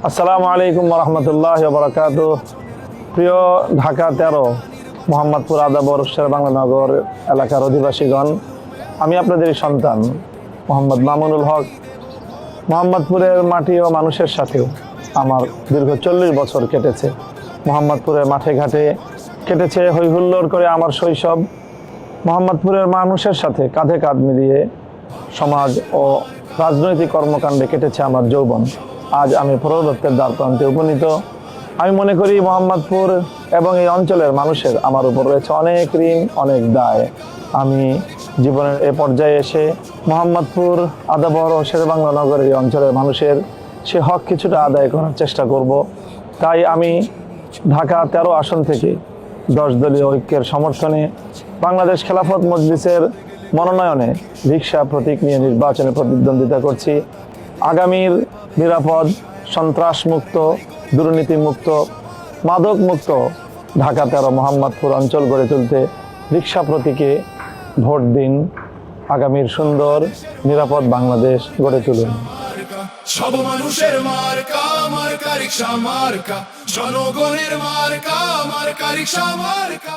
আসসালামু আলাইকুম রহমতুল্লাহ বারাকাতুহু। প্রিয় ঢাকা 13 মোহাম্মদপুর আদাবর শেরেবাংলানগর এলাকার অধিবাসীগণ, আমি আপনাদেরই সন্তান মোহাম্মদ মামুনুল হক। মোহাম্মদপুরের মাটি ও মানুষের সাথেও আমার দীর্ঘ 40 বছর কেটেছে। মোহাম্মদপুরের মাঠে ঘাটে কেটেছে হৈ হুল্লোড় করে আমার শৈশব। মোহাম্মদপুরের মানুষের সাথে কাঁধে কাঁধ মিলিয়ে সমাজ ও রাজনৈতিক কর্মকাণ্ডে কেটেছে আমার যৌবন। আজ আমি প্রৌঢ়ত্বের দ্বারপ্রান্তে উপনীত। আমি মনে করি মোহাম্মদপুর এবং এই অঞ্চলের মানুষের আমার উপর রয়েছে অনেক ঋণ, অনেক দায়। আমি জীবনের এ পর্যায়ে এসে মোহাম্মদপুর, আদাবর ও শেরেবাংলানগর এই অঞ্চলের মানুষের সে হক কিছুটা আদায় করার চেষ্টা করব। তাই আমি ঢাকা 13 আসন থেকে 10 দলীয় ঐক্যের সমর্থনে বাংলাদেশ খেলাফত মজলিসের মনোনয়নে রিকশা প্রতীক নিয়ে নির্বাচনে প্রতিদ্বন্দ্বিতা করছি। আগামীর নিরাপদ, সন্ত্রাসমুক্ত, দুর্নীতিমুক্ত, মাদকমুক্ত ঢাকা 13 মোহাম্মদপুর অঞ্চল গড়ে তুলতে রিকশা প্রতীকে ভোট দিন। আগামীর সুন্দর নিরাপদ বাংলাদেশ গড়ে তুলুন। সব মানুষের মার্কা, মার্কা রিকশা মার্কা, জনগণের মার্কা, মার্কা রিকশা মার্কা।